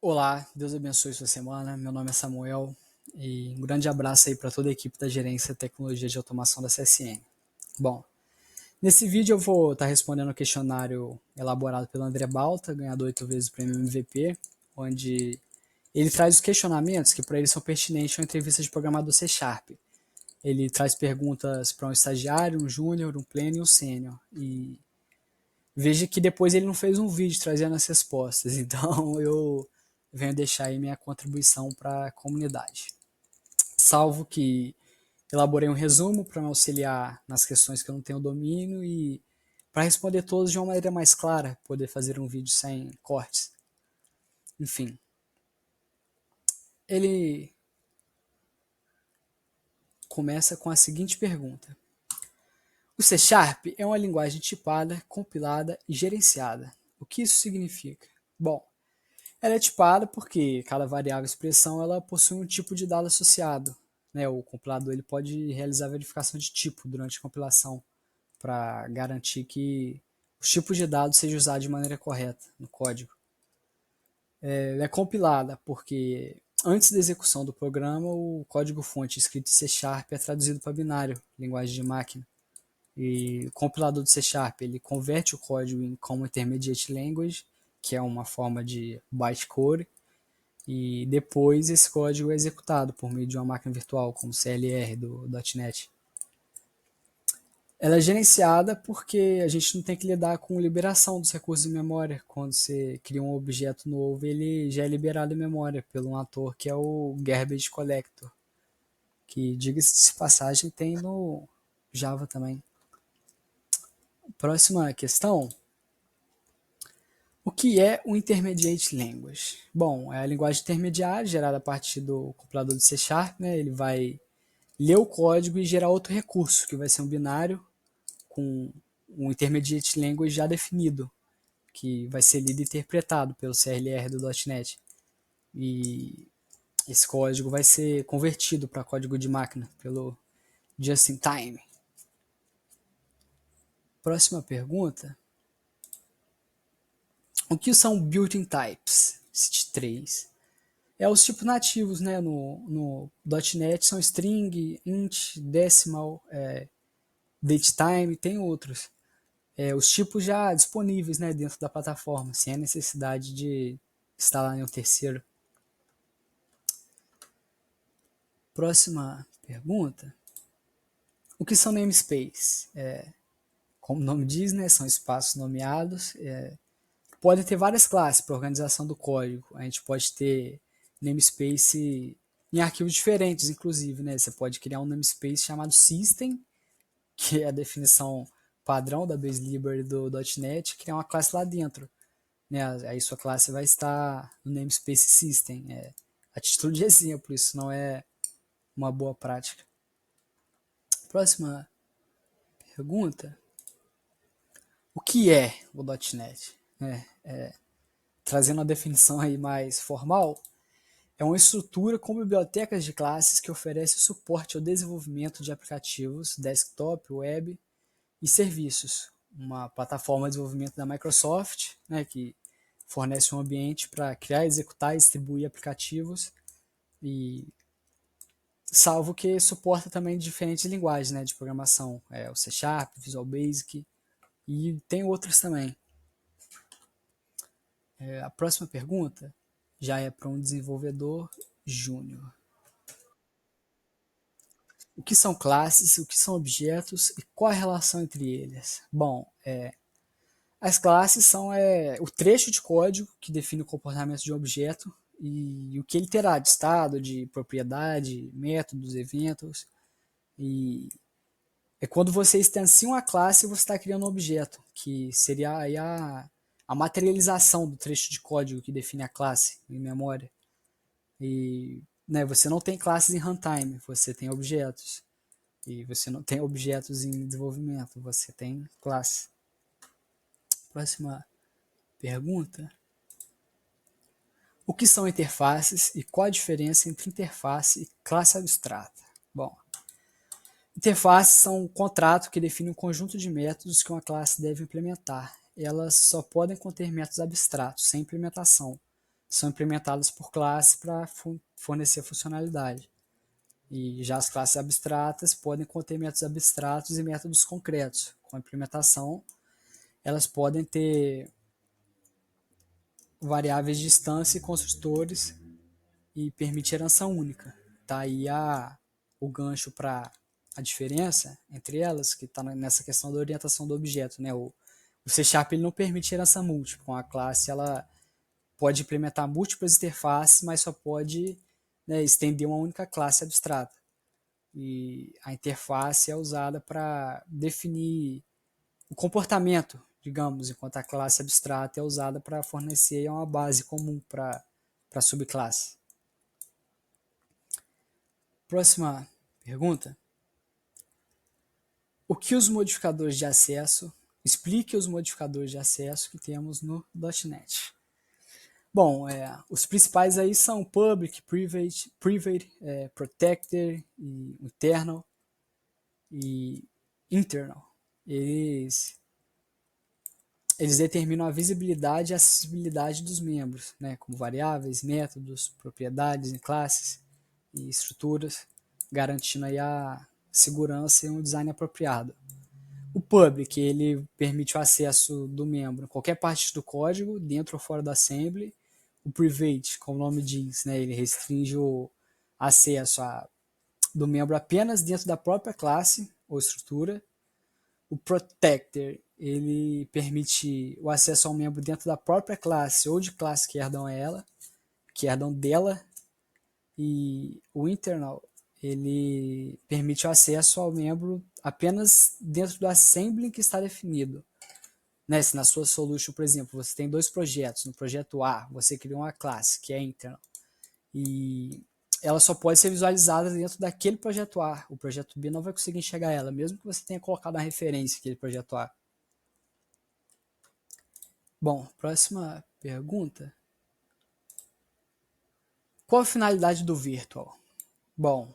Olá, Deus abençoe sua semana. Meu nome é Samuel e um grande abraço aí para toda a equipe da Gerência de Tecnologia de Automação da CSN. Bom, nesse vídeo eu vou estar respondendo o questionário elaborado pelo André Balta, ganhador 8 vezes do prêmio MVP, onde ele traz os questionamentos que para ele são pertinentes a uma entrevista de programador C Sharp. Ele traz perguntas para um estagiário, um júnior, um pleno e um sênior. E veja que depois ele não fez um vídeo trazendo as respostas, então eu venho deixar aí minha contribuição para a comunidade. Salvo que elaborei um resumo para me auxiliar nas questões que eu não tenho domínio e para responder todos de uma maneira mais clara, poder fazer um vídeo sem cortes. Enfim, ele começa com a seguinte pergunta: o C Sharp é uma linguagem tipada, compilada e gerenciada. O que isso significa? Bom, ela é tipada porque cada variável expressão ela possui um tipo de dado associado. Né? O compilador ele pode realizar verificação de tipo durante a compilação para garantir que os tipos de dados sejam usados de maneira correta no código. Ela é compilada porque antes da execução do programa, o código-fonte escrito em C Sharp é traduzido para binário, linguagem de máquina. E o compilador do C Sharp ele converte o código em Common Intermediate Language, que é uma forma de bytecode, e depois esse código é executado por meio de uma máquina virtual, como CLR do .NET. Ela é gerenciada porque a gente não tem que lidar com liberação dos recursos de memória. Quando você cria um objeto novo, ele já é liberado em memória pelo um ator que é o Garbage Collector, que, diga-se de passagem, tem no Java também. Próxima questão. O que é o Intermediate Language? Bom, é a linguagem intermediária gerada a partir do compilador do C Sharp. Né? Ele vai ler o código e gerar outro recurso, que vai ser um binário com um Intermediate Language já definido, que vai ser lido e interpretado pelo CLR do .NET. E esse código vai ser convertido para código de máquina pelo Just-in-Time. Próxima pergunta. O que são Built-in Types? ST3. Os tipos nativos, né, no .NET são string, int, decimal, datetime, tem outros. Os tipos já disponíveis, né, dentro da plataforma, sem a necessidade de instalar um terceiro. Próxima pergunta. O que são namespace? Como o nome diz, né, são espaços nomeados. Podem ter várias classes para organização do código. A gente pode ter namespace em arquivos diferentes, inclusive. Né? Você pode criar um namespace chamado system, que é a definição padrão da base library do .NET, criar uma classe lá dentro. Né? Aí sua classe vai estar no namespace system. A título de exemplo, isso não é uma boa prática. Próxima pergunta. O que é o .NET? Trazendo uma definição aí mais formal, é uma estrutura com bibliotecas de classes que oferece suporte ao desenvolvimento de aplicativos, desktop, web e serviços. Uma plataforma de desenvolvimento da Microsoft, né, que fornece um ambiente para criar, executar e distribuir aplicativos, e salvo que suporta também diferentes linguagens, né, de programação, o C Sharp, Visual Basic, e tem outras também. A próxima pergunta já é para um desenvolvedor júnior. O que são classes, o que são objetos e qual a relação entre eles? Bom, as classes são o trecho de código que define o comportamento de um objeto e o que ele terá de estado, de propriedade, métodos, eventos. E é quando você extensiona uma classe, você está criando um objeto, que seria aí a materialização do trecho de código que define a classe em memória. E né, você não tem classes em runtime, você tem objetos. E você não tem objetos em desenvolvimento, você tem classe. Próxima pergunta. O que são interfaces e qual a diferença entre interface e classe abstrata? Bom, interfaces são um contrato que define um conjunto de métodos que uma classe deve implementar. Elas só podem conter métodos abstratos, sem implementação. são implementadas por classe para fornecer funcionalidade. E já as classes abstratas podem conter métodos abstratos e métodos concretos. Com a implementação, elas podem ter variáveis de instância e construtores e permite herança única. Tá aí o gancho para a diferença entre elas, que está nessa questão da orientação do objeto. Né? O C# ele não permite herança múltipla. Com a classe, ela pode implementar múltiplas interfaces, mas só pode, né, estender uma única classe abstrata. E a interface é usada para definir o comportamento, digamos, enquanto a classe abstrata é usada para fornecer uma base comum para a subclasse. Próxima pergunta. O que os modificadores de acesso? Explique os modificadores de acesso que temos no .NET. Bom, os principais aí são Public, Private, Protector, e Internal e Internal. Eles determinam a visibilidade e acessibilidade dos membros, né, como variáveis, métodos, propriedades em classes e estruturas, garantindo aí a segurança e um design apropriado. O Public, ele permite o acesso do membro em qualquer parte do código, dentro ou fora do assembly. O Private, como o nome diz, né, ele restringe o acesso do membro apenas dentro da própria classe ou estrutura. O Protector, ele permite o acesso ao membro dentro da própria classe ou de classe que herdam dela. E o Internal, ele permite o acesso ao membro apenas dentro do assembly que está definido. Né? Se na sua solution, por exemplo, você tem dois projetos. No projeto A, você criou uma classe, que é Internal, e ela só pode ser visualizada dentro daquele projeto A. O projeto B não vai conseguir enxergar ela, mesmo que você tenha colocado a referência aquele projeto A. Bom, próxima pergunta. Qual a finalidade do Virtual? Bom,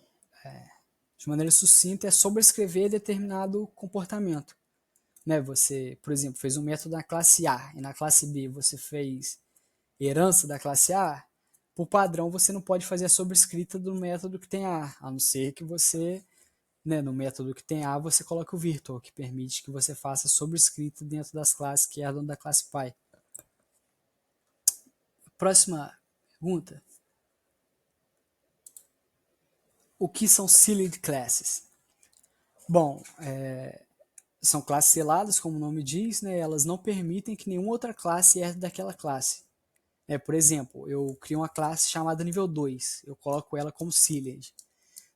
de maneira sucinta, é sobrescrever determinado comportamento. Né? Você, por exemplo, fez um método na classe A e na classe B você fez herança da classe A, por padrão você não pode fazer a sobrescrita do método que tem A não ser que você, né, no método que tem A, você coloque o virtual, que permite que você faça a sobrescrita dentro das classes que herdam da classe pai. Próxima pergunta. O que são sealed classes? Bom, são classes seladas, como o nome diz, né? Elas não permitem que nenhuma outra classe herde daquela classe. Por exemplo, eu crio uma classe chamada nível 2, eu coloco ela como sealed.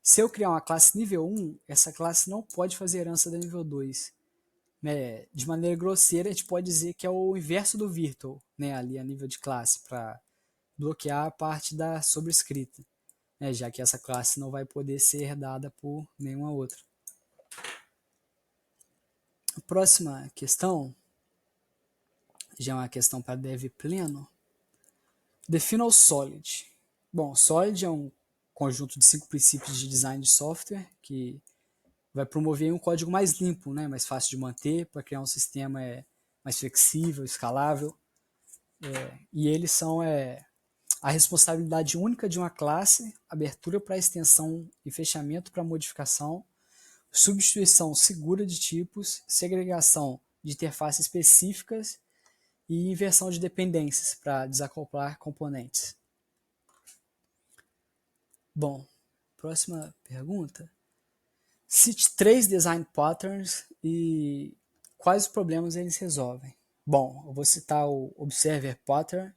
Se eu criar uma classe nível 1, essa classe não pode fazer herança da nível 2. Né? De maneira grosseira, a gente pode dizer que é o inverso do virtual, né? Ali a nível de classe, para bloquear a parte da sobrescrita, né? Já que essa classe não vai poder ser herdada por nenhuma outra. A próxima questão, já é uma questão para dev pleno. Defina o Solid. Bom, Solid é um conjunto de 5 princípios de design de software que vai promover um código mais limpo, né, mais fácil de manter, para criar um sistema mais flexível, escalável. E eles são a responsabilidade única de uma classe, abertura para extensão e fechamento para modificação, substituição segura de tipos, segregação de interfaces específicas e inversão de dependências para desacoplar componentes. Bom, próxima pergunta. Cite 3 design patterns e quais problemas eles resolvem. Bom, eu vou citar o Observer Pattern,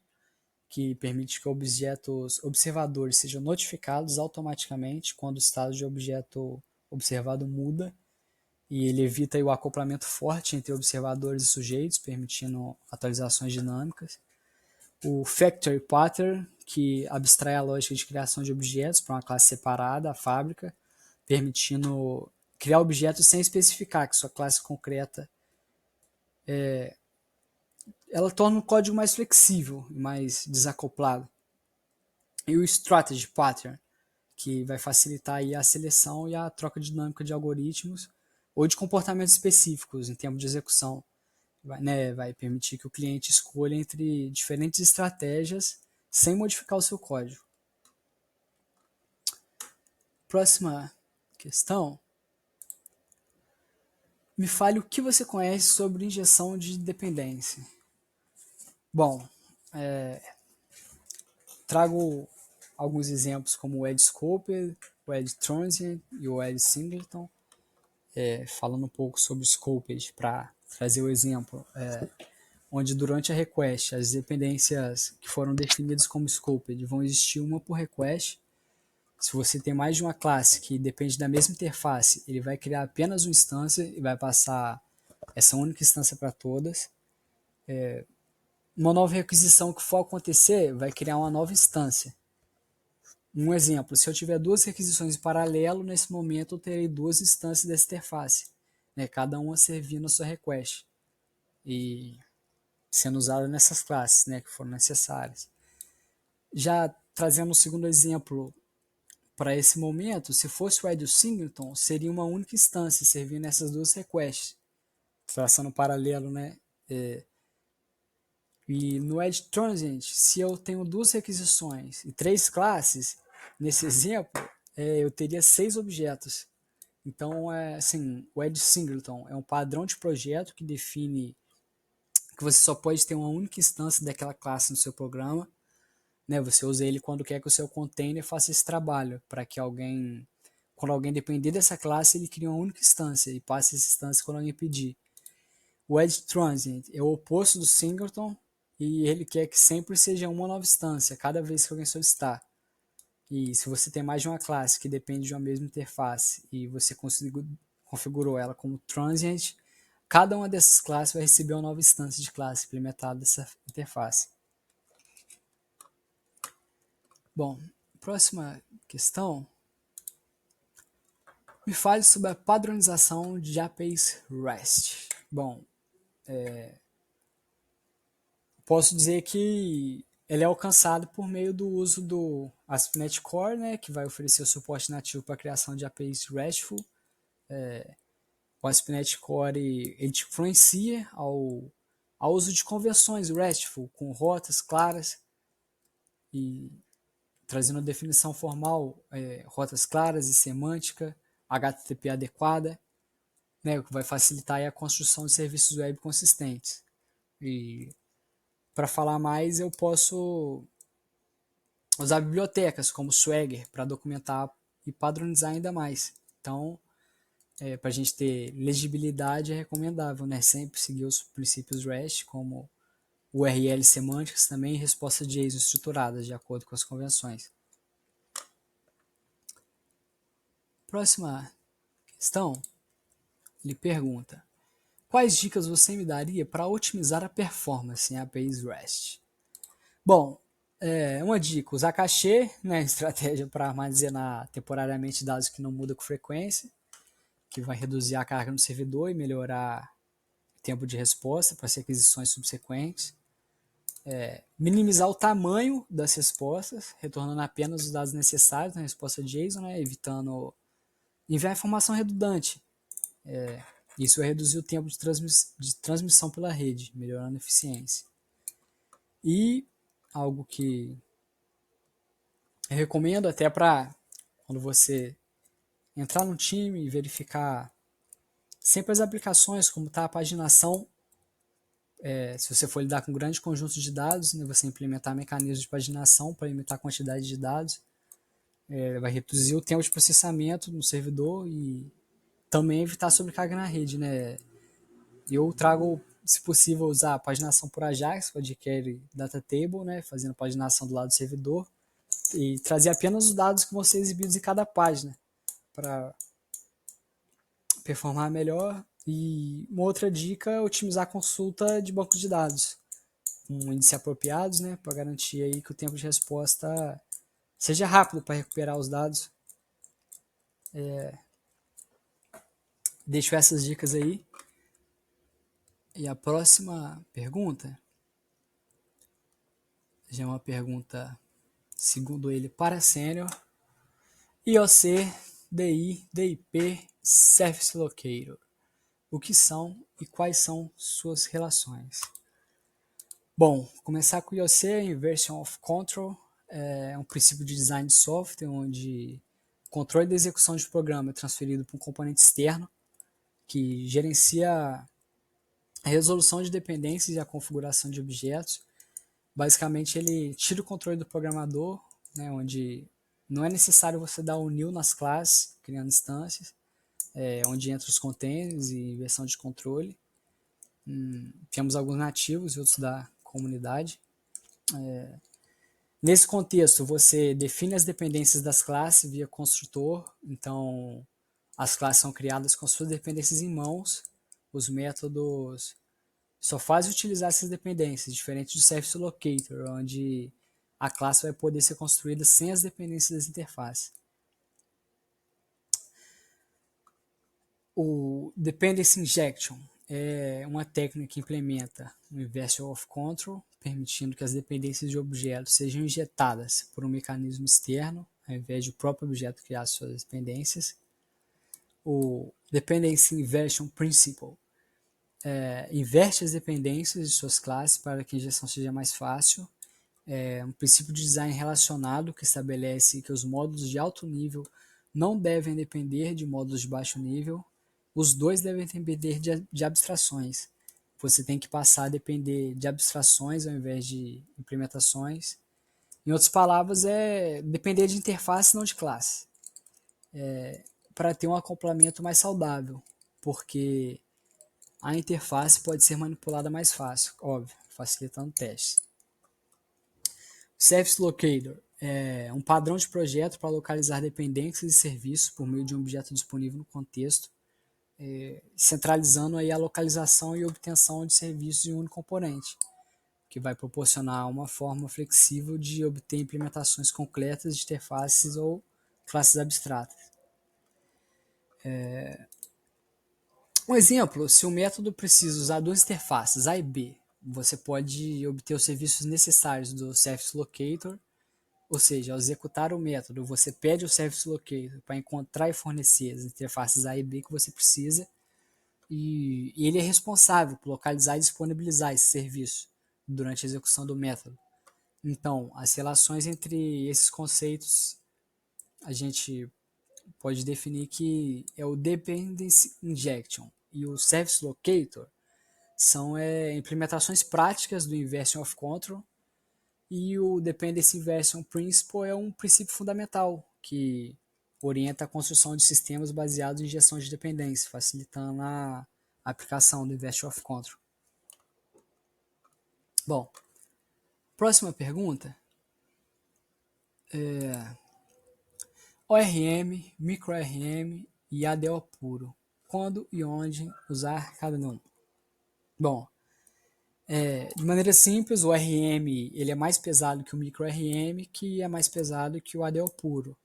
que permite que objetos observadores sejam notificados automaticamente quando o estado de objeto observado muda, e ele evita o acoplamento forte entre observadores e sujeitos, permitindo atualizações dinâmicas. O Factory Pattern, que abstrai a lógica de criação de objetos para uma classe separada, a fábrica, permitindo criar objetos sem especificar que sua classe concreta ela torna o código mais flexível e mais desacoplado. E o Strategy Pattern, que vai facilitar aí a seleção e a troca dinâmica de algoritmos ou de comportamentos específicos em termos de execução. Vai permitir que o cliente escolha entre diferentes estratégias sem modificar o seu código. Próxima questão. Me fale o que você conhece sobre injeção de dependência. Bom, trago alguns exemplos como o Ed Scoped, o Ed Transient e o Ed Singleton, falando um pouco sobre o Scoped para trazer o exemplo, onde durante a request as dependências que foram definidas como Scoped vão existir uma por request. Se você tem mais de uma classe que depende da mesma interface, ele vai criar apenas uma instância e vai passar essa única instância para todas. Uma nova requisição que for acontecer vai criar uma nova instância. Um exemplo, se eu tiver duas requisições em paralelo, nesse momento eu terei duas instâncias dessa interface, né, cada uma servindo a sua request e sendo usada nessas classes, né, que foram necessárias. Já trazendo um segundo exemplo para esse momento, se fosse o Ed Singleton, seria uma única instância servindo essas duas requests, traçando um paralelo, né? E no Ed Transient, se eu tenho duas requisições e três classes, nesse exemplo, eu teria 6 objetos. Então, assim, o Ed Singleton é um padrão de projeto que define que você só pode ter uma única instância daquela classe no seu programa, né? Você usa ele quando quer que o seu container faça esse trabalho, para que quando alguém depender dessa classe, ele crie uma única instância e passe essa instância quando alguém pedir. O Ed Transient é o oposto do Singleton e ele quer que sempre seja uma nova instância cada vez que alguém solicitar. E se você tem mais de uma classe que depende de uma mesma interface e você configurou ela como Transient, cada uma dessas classes vai receber uma nova instância de classe implementada dessa interface. Bom, próxima questão. Me fale sobre a padronização de APIs REST. Bom, posso dizer que ele é alcançado por meio do uso do ASP.NET Core, né, que vai oferecer o suporte nativo para a criação de APIs RESTful. O ASP.NET Core ele te influencia ao uso de convenções RESTful com rotas claras e trazendo a definição formal, rotas claras e semântica, HTTP adequada, né, o que vai facilitar a construção de serviços web consistentes. E para falar mais, eu posso usar bibliotecas como Swagger para documentar e padronizar ainda mais. Então, para a gente ter legibilidade, é recomendável, né? Sempre seguir os princípios REST, como URL semânticas também e resposta JSON estruturadas, de acordo com as convenções. Próxima questão, ele pergunta: quais dicas você me daria para otimizar a performance em APIs REST? Bom, uma dica, usar cachê, né, estratégia para armazenar temporariamente dados que não mudam com frequência, que vai reduzir a carga no servidor e melhorar o tempo de resposta para as requisições subsequentes. Minimizar o tamanho das respostas, retornando apenas os dados necessários na resposta JSON, né, evitando enviar informação redundante. Isso vai reduzir o tempo de transmissão pela rede, melhorando a eficiência. E algo que eu recomendo até para quando você entrar no time e verificar sempre as aplicações, como está a paginação. Se você for lidar com um grande conjunto de dados, né, você implementar mecanismos de paginação para limitar a quantidade de dados, vai reduzir o tempo de processamento no servidor e também evitar sobrecarga na rede. Né? Eu trago, se possível, usar a paginação por Ajax, com a jQuery Data Table, né, fazendo paginação do lado do servidor, e trazer apenas os dados que vão ser exibidos em cada página, para performar melhor. E uma outra dica é otimizar a consulta de bancos de dados com índices apropriados, né, para garantir aí que o tempo de resposta seja rápido para recuperar os dados. Deixo essas dicas aí. E a próxima pergunta já é uma pergunta, segundo ele, para sênior. IOC, DI, DIP, Service Locator. O que são e quais são suas relações? Bom, começar com o IOC, Inversion of Control, é um princípio de design de software onde o controle da execução de programa é transferido para um componente externo que gerencia a resolução de dependências e a configuração de objetos. Basicamente, ele tira o controle do programador, né, onde não é necessário você dar o new nas classes, criando instâncias, onde entra os containers e versão de controle. Temos alguns nativos e outros da comunidade. Nesse contexto, você define as dependências das classes via construtor. Então, as classes são criadas com suas dependências em mãos. Os métodos só fazem utilizar essas dependências, diferente do Service Locator, onde a classe vai poder ser construída sem as dependências das interfaces. O Dependency Injection é uma técnica que implementa o Inversion of Control, permitindo que as dependências de objetos sejam injetadas por um mecanismo externo, ao invés de o próprio objeto criar suas dependências. O Dependency Inversion Principle inverte as dependências de suas classes para que a injeção seja mais fácil. É um princípio de design relacionado que estabelece que os módulos de alto nível não devem depender de módulos de baixo nível. Os dois devem depender de abstrações. Você tem que passar a depender de abstrações ao invés de implementações. Em outras palavras, é depender de interface, não de classe. Para ter um acoplamento mais saudável, porque a interface pode ser manipulada mais fácil, óbvio, facilitando testes. Service Locator é um padrão de projeto para localizar dependências e serviços por meio de um objeto disponível no contexto, centralizando aí a localização e obtenção de serviços em um único componente, que vai proporcionar uma forma flexível de obter implementações completas de interfaces ou classes abstratas. Um exemplo, se o método precisa usar duas interfaces A e B, você pode obter os serviços necessários do Service Locator, ou seja, ao executar o método, você pede ao Service Locator para encontrar e fornecer as interfaces A e B que você precisa, e ele é responsável por localizar e disponibilizar esse serviço durante a execução do método. Então, as relações entre esses conceitos a gente pode definir que é o Dependency Injection e o Service Locator são implementações práticas do Inversion of Control, e o Dependency Inversion Principle é um princípio fundamental que orienta a construção de sistemas baseados em injeção de dependência, facilitando a aplicação do Inversion of Control. Bom, próxima pergunta. ORM, MicroRM e ADO puro. Quando e onde usar cada um? Bom, de maneira simples, o ORM ele é mais pesado que o MicroRM, que é mais pesado que o ADO puro.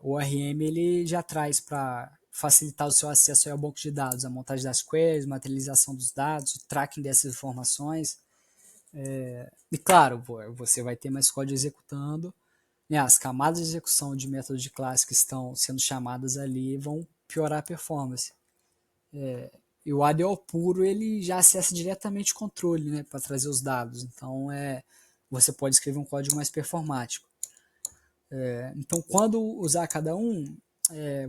O ORM ele já traz para facilitar o seu acesso ao banco de dados, a montagem das queries, materialização dos dados, o tracking dessas informações. E claro, você vai ter mais código executando, né? As camadas de execução de métodos de classe que estão sendo chamadas ali vão piorar a performance. E o ADO puro ele já acessa diretamente o controle, né, para trazer os dados. Então você pode escrever um código mais performático. Então, quando usar cada um,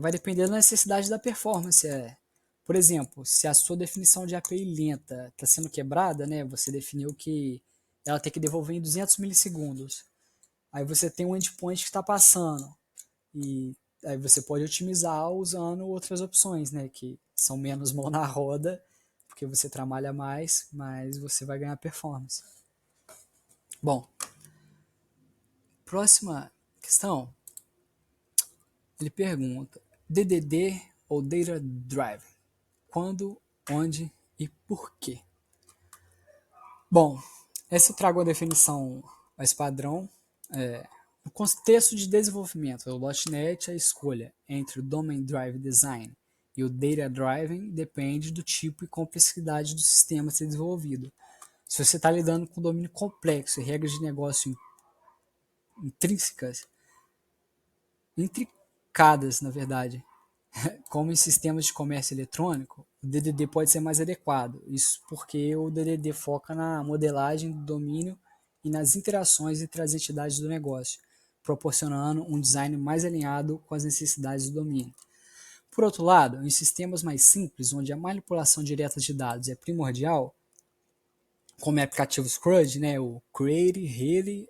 vai depender da necessidade da performance. Por exemplo, se a sua definição de API lenta está sendo quebrada, né, você definiu que ela tem que devolver em 200 milissegundos. Aí você tem um endpoint que está passando. E aí você pode otimizar usando outras opções, né, que são menos mão na roda, porque você trabalha mais, mas você vai ganhar performance. Bom, próxima questão. Ele pergunta: DDD ou Data Drive? Quando, onde e por quê? Bom, essa eu trago a definição mais padrão. No contexto de desenvolvimento do .NET, a escolha entre o Domain Drive Design e o Data Driving depende do tipo e complexidade do sistema a ser desenvolvido. Se você está lidando com um domínio complexo e regras de negócio intricadas, na verdade, como em sistemas de comércio eletrônico, o DDD pode ser mais adequado. Isso porque o DDD foca na modelagem do domínio e nas interações entre as entidades do negócio, proporcionando um design mais alinhado com as necessidades do domínio. Por outro lado, em sistemas mais simples, onde a manipulação direta de dados é primordial, como é aplicativos CRUD, né, o Create, Read,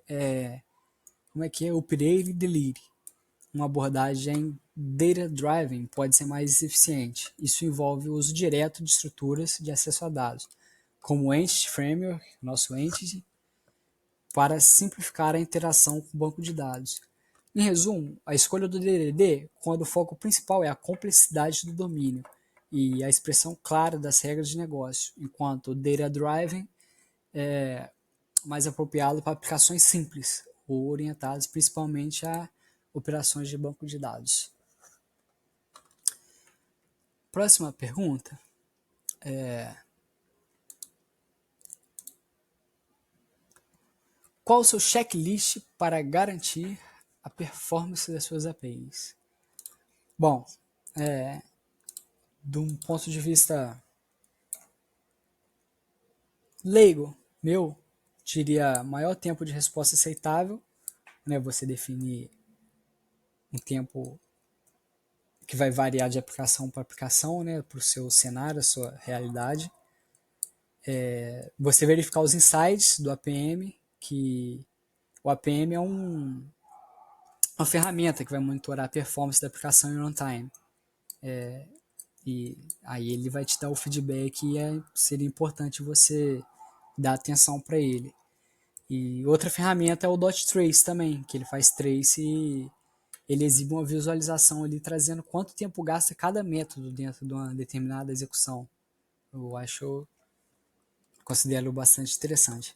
Update e Delete. Uma abordagem data-driven pode ser mais eficiente. Isso envolve o uso direto de estruturas de acesso a dados, como o Entity Framework, nosso Entity, para simplificar a interação com o banco de dados. Em resumo, a escolha do DDD, quando o foco principal é a complexidade do domínio e a expressão clara das regras de negócio, enquanto o data-driven é mais apropriado para aplicações simples ou orientadas principalmente a operações de banco de dados. Próxima pergunta é: qual o seu checklist para garantir a performance das suas APIs? Bom, de um ponto de vista leigo, meu, diria maior tempo de resposta aceitável, né? Você definir um tempo que vai variar de aplicação para aplicação, né? Para o seu cenário, a sua realidade. Você verificar os insights do APM, que o APM é uma ferramenta que vai monitorar a performance da aplicação em runtime. E aí ele vai te dar o feedback e seria importante você dar atenção para ele. E outra ferramenta é o Dot Trace também, que ele faz trace e ele exibe uma visualização ali trazendo quanto tempo gasta cada método dentro de uma determinada execução. Considero bastante interessante.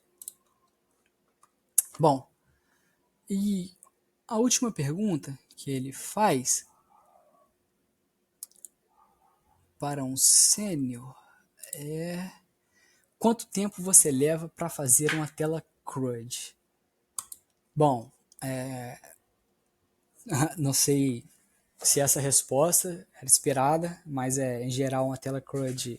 Bom, e a última pergunta que ele faz para um sênior é: quanto tempo você leva para fazer uma tela CRUD? Bom, não sei se essa resposta era esperada, mas em geral uma tela CRUD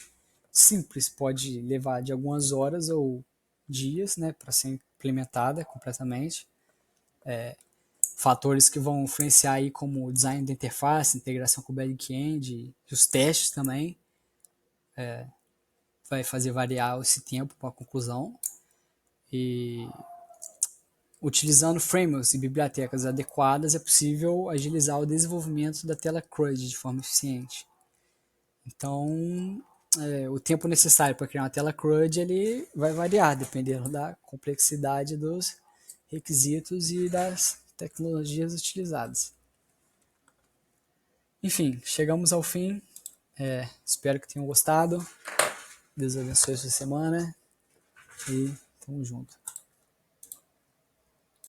simples pode levar de algumas horas ou dias, né, para ser implementada completamente. Fatores que vão influenciar aí como o design da interface, integração com o back-end e os testes também, vai fazer variar esse tempo para a conclusão. E utilizando frameworks e bibliotecas adequadas é possível agilizar o desenvolvimento da tela CRUD de forma eficiente. Então, o tempo necessário para criar uma tela CRUD ele vai variar dependendo da complexidade dos requisitos e das tecnologias utilizadas. Enfim, chegamos ao fim. Espero que tenham gostado. Deus abençoe a sua semana e tamo junto.